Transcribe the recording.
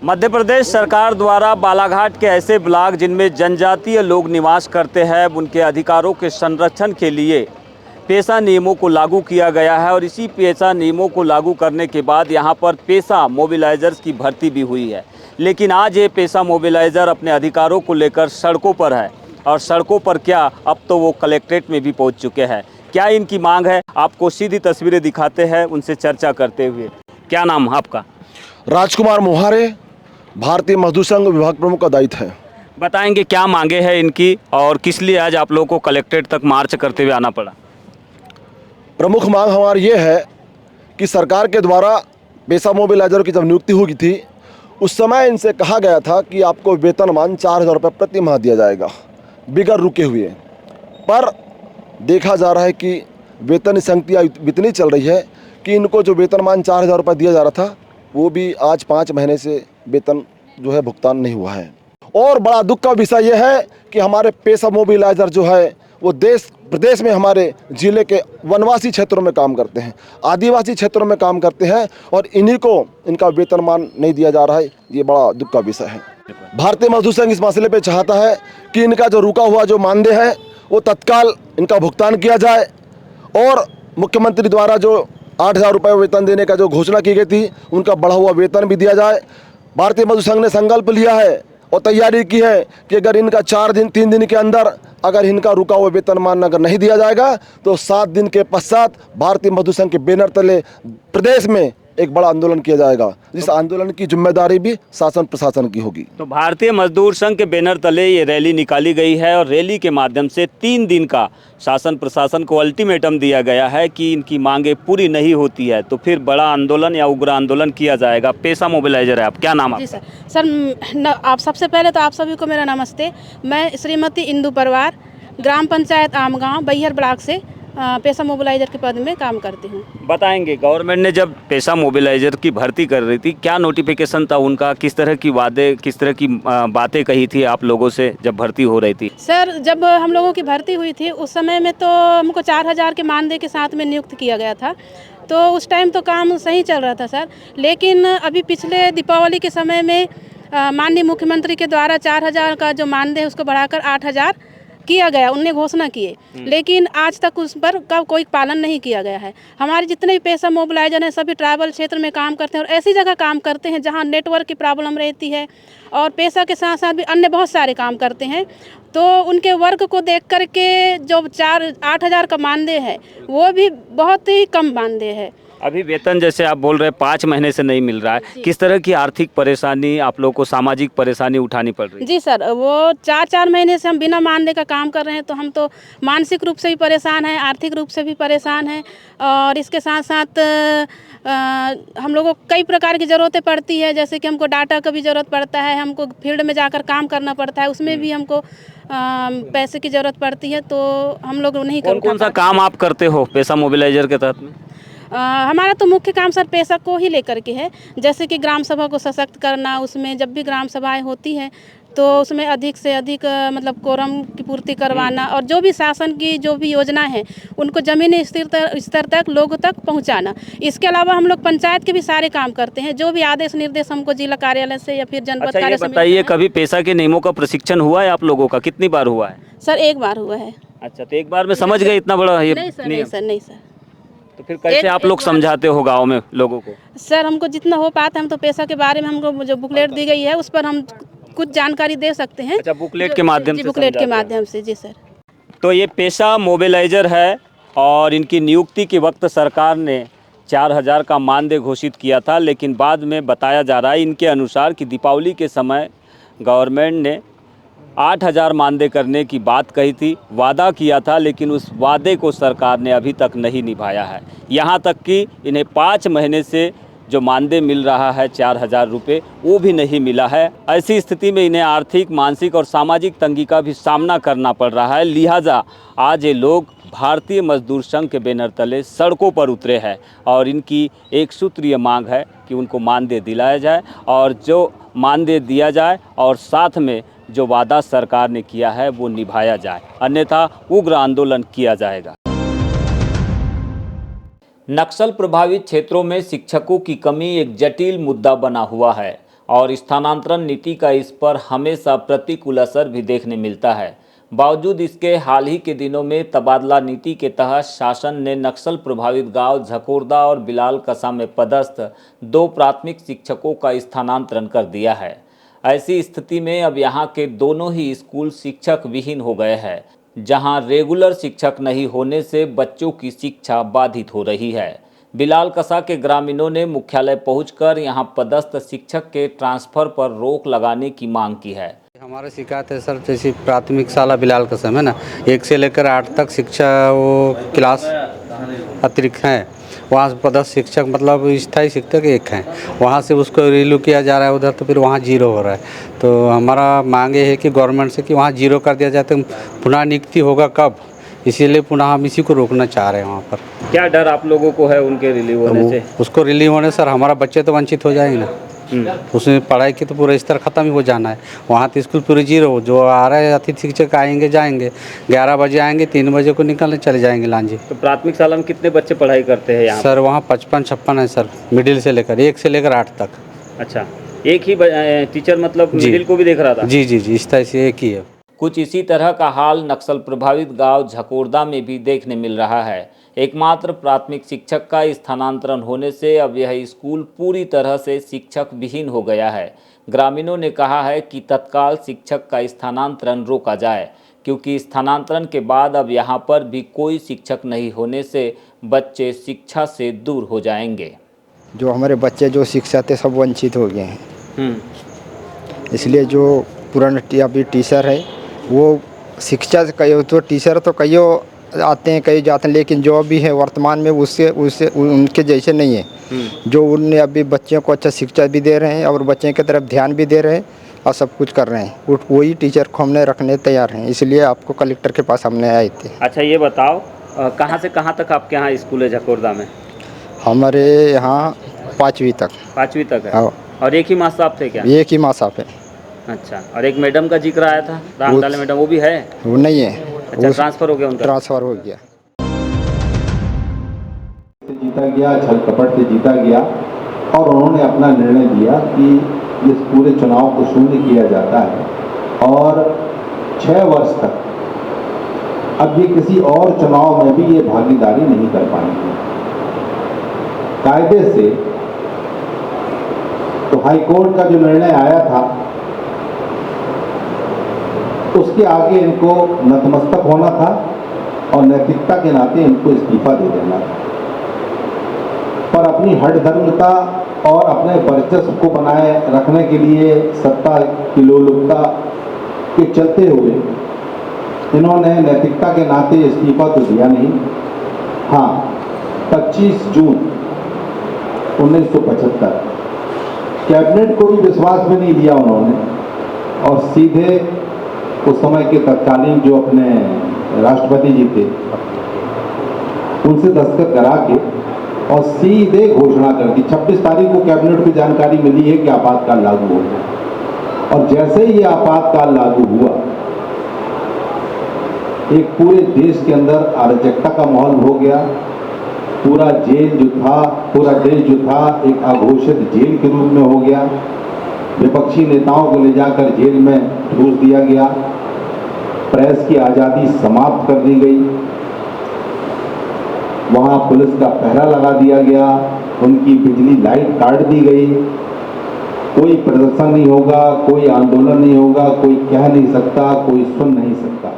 मध्य प्रदेश सरकार द्वारा बालाघाट के ऐसे ब्लॉक जिनमें जनजातीय लोग निवास करते हैं उनके अधिकारों के संरक्षण के लिए पेशा नियमों को लागू किया गया है और इसी पेशा नियमों को लागू करने के बाद यहां पर पेशा मोबिलाइजर्स की भर्ती भी हुई है। लेकिन आज ये पेशा मोबिलाइजर अपने अधिकारों को लेकर सड़कों पर है और सड़कों पर क्या, अब तो वो कलेक्ट्रेट में भी पहुंच चुके हैं। क्या इनकी मांग है, आपको सीधी तस्वीरें दिखाते हैं उनसे चर्चा करते हुए। क्या नाम आपका? राजकुमार मोहारे, भारतीय मजदूर संघ विभाग प्रमुख का दायित्व है। बताएंगे क्या मांगे हैं इनकी और किस लिए आज आप लोगों को कलेक्ट्रेट तक मार्च करते हुए आना पड़ा? प्रमुख मांग हमारी ये है कि सरकार के द्वारा पेशा मोबिलाइजर की जब नियुक्ति हुई थी उस समय इनसे कहा गया था कि आपको वेतनमान 4,000 रुपये प्रति माह दिया जाएगा बिगर रुके हुए। पर देखा जा रहा है कि वेतन संहिता इतनी चल रही है कि इनको जो वेतनमान 4,000 रुपये दिया जा रहा था वो भी आज 5 महीने से वेतन जो है भुगतान नहीं हुआ है। और बड़ा दुख का विषय यह है कि हमारे पेशा मोबिलाइजर जो है वो देश प्रदेश में हमारे ज़िले के वनवासी क्षेत्रों में काम करते हैं, आदिवासी क्षेत्रों में काम करते हैं और इन्हीं को इनका वेतनमान नहीं दिया जा रहा है। ये बड़ा दुख का विषय है। भारतीय मजदूर संघ इस मसले पे चाहता है कि इनका जो रुका हुआ जो मानदेय है वो तत्काल इनका भुगतान किया जाए और मुख्यमंत्री द्वारा जो 8,000 रुपये वेतन देने का जो घोषणा की गई थी उनका बढ़ा हुआ वेतन भी दिया जाए। भारतीय मजदूर संघ ने संकल्प लिया है और तैयारी की है कि अगर इनका 3 दिन के अंदर अगर इनका रुका हुआ वेतनमान अगर नहीं दिया जाएगा तो 7 दिन के पश्चात भारतीय मजदूर संघ के बैनर तले प्रदेश में एक बड़ा आंदोलन किया जाएगा, जिस आंदोलन की जिम्मेदारी भी शासन प्रशासन की होगी। तो भारतीय मजदूर संघ के बैनर तले ये रैली निकाली गई है और रैली के माध्यम से 3 दिन का शासन प्रशासन को अल्टीमेटम दिया गया है कि इनकी मांगे पूरी नहीं होती है तो फिर बड़ा आंदोलन या उग्र आंदोलन किया जाएगा। पेशा मोबिलाइजर है आप, क्या नाम है? जी सर आप सबसे पहले तो आप सभी को मेरा नमस्ते। मैं श्रीमती इंदु परवार, ग्राम पंचायत आमगांव बैहर ब्लॉक से पेशा मोबिलाइजर के पद में काम करती हूँ। बताएंगे, गवर्नमेंट ने जब पेशा मोबिलाइजर की भर्ती कर रही थी क्या नोटिफिकेशन था उनका, किस तरह की वादे, किस तरह की बातें कही थी आप लोगों से जब भर्ती हो रही थी? सर जब हम लोगों की भर्ती हुई थी उस समय में तो हमको 4,000 के मानदेय के साथ में नियुक्त किया गया था, तो उस टाइम तो काम सही चल रहा था सर। लेकिन अभी पिछले दीपावली के समय में माननीय मुख्यमंत्री के द्वारा 4,000 का जो मानदेय उसको बढ़ाकर 8,000 किया गया, उनने घोषणा किए, लेकिन आज तक उस पर का कोई पालन नहीं किया गया है। हमारे जितने भी पेशा मोबिलाइजर हैं सभी ट्राइबल क्षेत्र में काम करते हैं और ऐसी जगह काम करते हैं जहां नेटवर्क की प्रॉब्लम रहती है और पेशा के साथ साथ भी अन्य बहुत सारे काम करते हैं। तो उनके वर्क को देख कर के जो 8,000 का मानदेय है वो भी बहुत ही कम मानदेय है। अभी वेतन जैसे आप बोल रहे हैं 5 महीने से नहीं मिल रहा है, किस तरह की आर्थिक परेशानी आप लोगों को, सामाजिक परेशानी उठानी पड़ रही है? जी सर, वो 4 महीने से हम बिना मानदेय का काम कर रहे हैं तो हम तो मानसिक रूप से भी परेशान हैं, आर्थिक रूप से भी परेशान हैं और इसके साथ साथ हम लोगों को कई प्रकार की ज़रूरतें पड़ती है, जैसे कि हमको डाटा का भी ज़रूरत पड़ता है, हमको फील्ड में जाकर काम करना पड़ता है, उसमें भी हमको पैसे की ज़रूरत पड़ती है, तो हम लोग नहीं कर। कौन सा काम आप करते हो पेशा मोबिलाइजर के तहत में? हमारा तो मुख्य काम सर पेशा को ही लेकर के है, जैसे कि ग्राम सभा को सशक्त करना, उसमें जब भी ग्राम सभाएं होती हैं तो उसमें अधिक से अधिक मतलब कोरम की पूर्ति करवाना और जो भी शासन की जो भी योजना है उनको ज़मीनी स्तर तक लोगों तक पहुंचाना। इसके अलावा हम लोग पंचायत के भी सारे काम करते हैं, जो भी आदेश निर्देश हमको जिला कार्यालय से या फिर जनपद कार्यालय से। बताइए, कभी पेशा के नियमों का प्रशिक्षण हुआ है आप लोगों का? कितनी बार हुआ है? सर 1 बार हुआ है। अच्छा, तो 1 बार में समझ गए इतना बड़ा ये? नहीं सर। तो फिर कैसे आप लोग समझाते हो गांव में लोगों को? सर हमको जितना हो पाता है हम तो पेशा के बारे में हमको जो बुकलेट दी गई है उस पर हम कुछ जानकारी दे सकते हैं। अच्छा, बुकलेट के माध्यम से? बुकलेट के माध्यम से, जी सर। तो ये पेशा मोबिलाइजर है और इनकी नियुक्ति के वक्त सरकार ने 4,000 का मानदेय घोषित किया था, लेकिन बाद में बताया जा रहा है इनके अनुसार कि दीपावली के समय गवर्नमेंट ने 8,000 मानदेय करने की बात कही थी, वादा किया था, लेकिन उस वादे को सरकार ने अभी तक नहीं निभाया है। यहाँ तक कि इन्हें 5 महीने से जो मानदेय मिल रहा है 4,000 रुपये वो भी नहीं मिला है। ऐसी स्थिति में इन्हें आर्थिक, मानसिक और सामाजिक तंगी का भी सामना करना पड़ रहा है। लिहाजा आज ये लोग भारतीय मजदूर संघ के बैनर तले सड़कों पर उतरे हैं और इनकी एक सूत्रीय मांग है कि उनको मानदेय दिलाया जाए और जो मानदेय दिया जाए और साथ में जो वादा सरकार ने किया है वो निभाया जाए, अन्यथा उग्र आंदोलन किया जाएगा। नक्सल प्रभावित क्षेत्रों में शिक्षकों की कमी एक जटिल मुद्दा बना हुआ है। और स्थानांतरण नीति का इस पर हमेशा प्रतिकूल असर भी देखने मिलता है। बावजूद इसके हाल ही के दिनों में तबादला नीति के तहत शासन ने नक्सल प्रभावित गांव झकोरदा और बिलाल कसा में पदस्थ 2 प्राथमिक शिक्षकों का स्थानांतरण कर दिया है। ऐसी स्थिति में अब यहां के दोनों ही स्कूल शिक्षक विहीन हो गए हैं, जहां रेगुलर शिक्षक नहीं होने से बच्चों की शिक्षा बाधित हो रही है। बिलाल कसा के ग्रामीणों ने मुख्यालय पहुंचकर यहां पदस्थ शिक्षक के ट्रांसफर पर रोक लगाने की मांग की है। हमारा शिकायत है सर, जैसे प्राथमिक शाला बिलाल कस्म है ना, 1 से लेकर 8 तक शिक्षा वो क्लास अतिरिक्त हैं, वहाँ से पदस्थ शिक्षक मतलब स्थायी शिक्षक 1 हैं, वहाँ से उसको रिलू किया जा रहा है उधर, तो फिर वहाँ 0 हो रहा है। तो हमारा मांग ये है कि गवर्नमेंट से कि वहाँ 0 कर दिया जाए, तो पुनः नियुक्ति होगा कब, इसीलिए पुनः हम इसी को रोकना चाह रहे हैं। वहाँ पर क्या डर आप लोगों को है उनके रिलीव होने से? उसको रिलीव होने सर हमारा बच्चे तो वंचित हो जाएंगे ना, उसमें पढ़ाई की तो पूरा स्तर खत्म ही हो जाना है। वहाँ तो स्कूल पूरे 0, जो आ रहे हैं अतिथि शिक्षक आएंगे जाएंगे, 11 बजे आएंगे, 3 बजे को निकलने चले जाएंगे लांजी। तो प्राथमिक शाला में कितने बच्चे पढ़ाई करते हैं यहाँ? सर वहाँ 55-56 है सर, मिडिल से लेकर 1 से लेकर 8 तक। अच्छा, एक ही टीचर मतलब जी। मिडिल को भी देख रहा था? जी जी जी, इस तरह से एक ही है। कुछ इसी तरह का हाल नक्सल प्रभावित गांव झकोरदा में भी देखने मिल रहा है। एकमात्र प्राथमिक शिक्षक का स्थानांतरण होने से अब यह स्कूल पूरी तरह से शिक्षक विहीन हो गया है। ग्रामीणों ने कहा है कि तत्काल शिक्षक का स्थानांतरण रोका जाए, क्योंकि स्थानांतरण के बाद अब यहाँ पर भी कोई शिक्षक नहीं होने से बच्चे शिक्षा से दूर हो जाएंगे। जो हमारे बच्चे जो शिक्षा थे सब वंचित हो गए हैं, इसलिए जो पुराने अभी टीचर है वो शिक्षा से कई तो टीचर तो कई आते हैं कई जाते हैं, लेकिन जो अभी है वर्तमान में उससे उनके जैसे नहीं है। जो उनने अभी बच्चों को अच्छा शिक्षा भी दे रहे हैं और बच्चे की तरफ ध्यान भी दे रहे हैं और सब कुछ कर रहे हैं, वही टीचर को हमने रखने तैयार हैं, इसलिए आपको कलेक्टर के पास हमने आए थे। अच्छा, ये बताओ कहाँ से कहाँ तक आपके यहाँ स्कूल है झकोरदा में? हमारे यहाँ 5वीं तक। 5वीं तक है? हाँ। और एक ही माँ साहब थे क्या? एक ही माँ साहब है। अच्छा, और एक मैडम का जिक्र आया था रामदाले मैडम, वो भी है? वो नहीं है। अच्छा, ट्रांसफर हो गया उनका? ट्रांसफर हो गया। जीता गया, छल कपट से जीता गया और उन्होंने अपना निर्णय दिया कि इस पूरे चुनाव को शून्य किया जाता है और 6 वर्ष तक अब ये किसी और चुनाव में भी ये भागीदारी नहीं कर पाएंगे। कायदे से तो हाई कोर्ट का जो निर्णय आया था उसके आगे इनको नतमस्तक होना था और नैतिकता के नाते इनको इस्तीफा दे देना था, पर अपनी हठधर्मिता और अपने वर्चस्व को बनाए रखने के लिए सत्ता की लोलुपता के चलते हुए इन्होंने नैतिकता के नाते इस्तीफा तो दिया नहीं। हाँ, 25 जून 1975 कैबिनेट को भी विश्वास में नहीं लिया उन्होंने और सीधे उस समय के तत्कालीन जो अपने राष्ट्रपति जी थे उनसे दस्तखत करा के और सीधे घोषणा कर दी। 26 तारीख को कैबिनेट को जानकारी मिली है कि आपातकाल लागू होगा और जैसे ही ये आपातकाल लागू हुआ एक पूरे देश के अंदर अराजकता का माहौल हो गया। पूरा जेल जो था, पूरा देश जो था एक अघोषित जेल के रूप में हो गया। विपक्षी नेताओं को ले जाकर जेल में ठूस दिया गया, प्रेस की आज़ादी समाप्त कर दी गई, वहाँ पुलिस का पहरा लगा दिया गया, उनकी बिजली लाइट काट दी गई। कोई प्रदर्शन नहीं होगा, कोई आंदोलन नहीं होगा, कोई कह नहीं सकता, कोई सुन नहीं सकता।